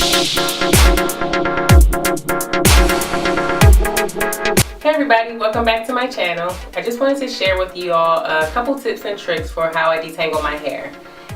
Hey everybody, welcome back to my channel. I just wanted to share with you all a couple tips and tricks for how I detangle my hair.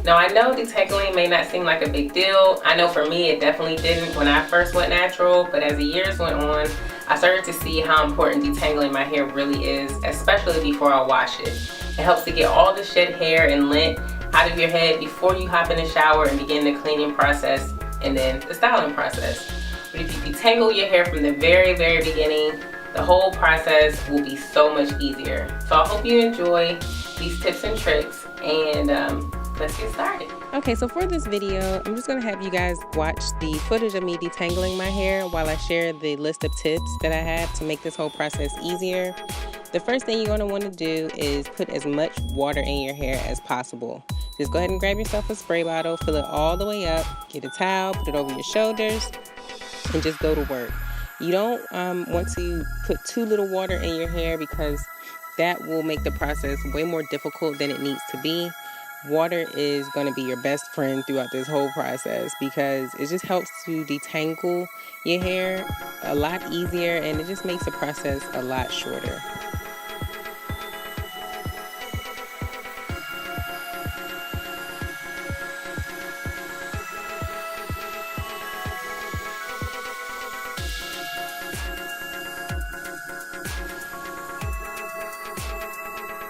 Now I know detangling may not seem like a big deal. I know for me it definitely didn't when I first went natural, but as the years went on, I started to see how important detangling my hair really is, especially before I wash it. It helps to get all the shed hair and lint out of your head before you hop in the shower and begin the cleaning process and then the styling process. But if you detangle your hair from the very beginning, the whole process will be so much easier. So I hope you enjoy these tips and tricks, and let's get started. Okay, so for this video, I'm just going to have you guys watch the footage of me detangling my hair while I share the list of tips that I have to make this whole process easier. The first thing you're going to want to do is put as much water in your hair as possible. Just go ahead and grab yourself a spray bottle, fill it all the way up, get a towel, put it over your shoulders, and just go to work. You don't want to put too little water in your hair because that will make the process way more difficult than it needs to be. Water is going to be your best friend throughout this whole process because it just helps to detangle your hair a lot easier, and it just makes the process a lot shorter.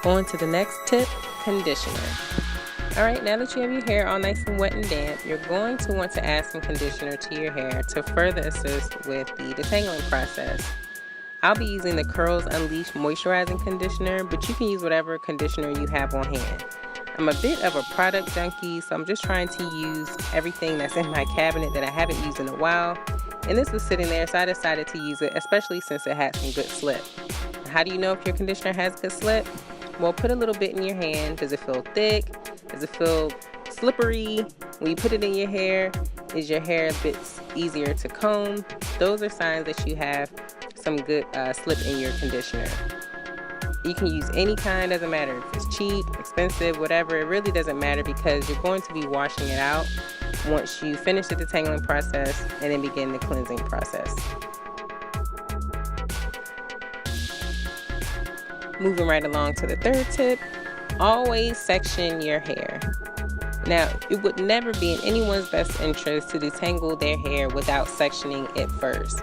On to the next tip, conditioner. Alright, now that you have your hair all nice and wet and damp, you're going to want to add some conditioner to your hair to further assist with the detangling process. I'll be using the Curls Unleashed Moisturizing Conditioner, but you can use whatever conditioner you have on hand. I'm a bit of a product junkie, so I'm just trying to use everything that's in my cabinet that I haven't used in a while. And this was sitting there, so I decided to use it, especially since it had some good slip. How do you know if your conditioner has good slip? Well, put a little bit in your hand. Does it feel thick? Does it feel slippery? When you put it in your hair, is your hair a bit easier to comb? Those are signs that you have some good slip in your conditioner. You can use any kind, doesn't matter if it's cheap, expensive, whatever. It really doesn't matter because you're going to be washing it out once you finish the detangling process and then begin the cleansing process. Moving right along to the third tip, always section your hair. Now, it would never be in anyone's best interest to detangle their hair without sectioning it first.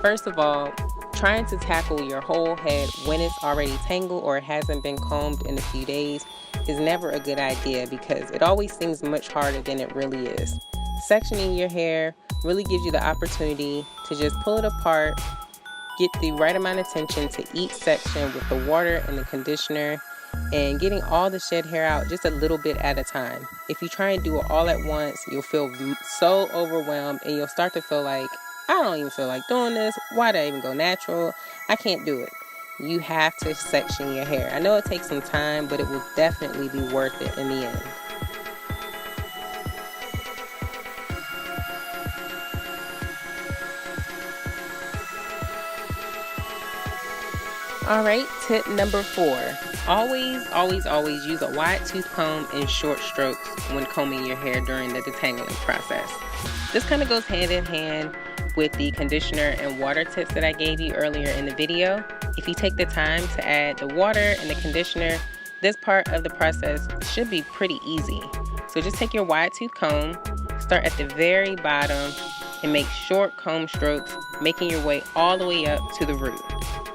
First of all, trying to tackle your whole head when it's already tangled or it hasn't been combed in a few days is never a good idea because it always seems much harder than it really is. Sectioning your hair really gives you the opportunity to just pull it apart, get the right amount of attention to each section with the water and the conditioner, and getting all the shed hair out just a little bit at a time. If you try and do it all at once, you'll feel so overwhelmed and you'll start to feel like, I don't even feel like doing this. Why did I even go natural? I can't do it. You have to section your hair. I know it takes some time, but it will definitely be worth it in the end. Alright, tip number 4. Always use a wide tooth comb and short strokes when combing your hair during the detangling process. This kind of goes hand in hand with the conditioner and water tips that I gave you earlier in the video. If you take the time to add the water and the conditioner, this part of the process should be pretty easy. So just take your wide tooth comb, start at the very bottom, and make short comb strokes, making your way all the way up to the root.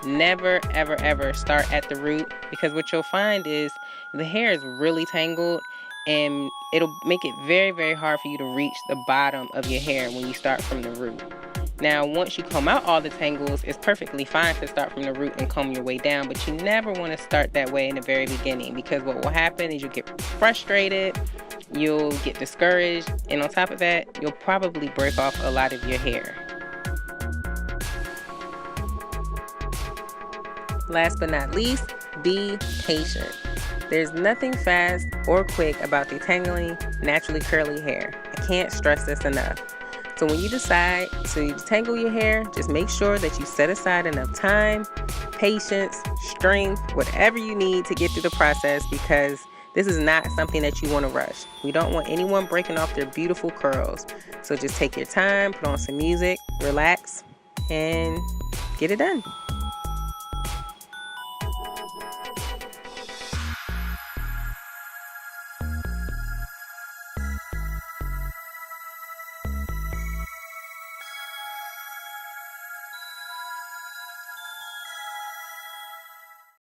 Never ever start at the root because what you'll find is the hair is really tangled and it'll make it very hard for you to reach the bottom of your hair when you start from the root. Now once you comb out all the tangles, it's perfectly fine to start from the root and comb your way down, but you never want to start that way in the very beginning because what will happen is you'll get frustrated, you'll get discouraged, and on top of that, you'll probably break off a lot of your hair. Last but not least, be patient. There's nothing fast or quick about detangling naturally curly hair. I can't stress this enough. So when you decide to detangle your hair, just make sure that you set aside enough time, patience, strength, whatever you need to get through the process because This is not something that you want to rush. We don't want anyone breaking off their beautiful curls. So just take your time, put on some music, relax, and get it done.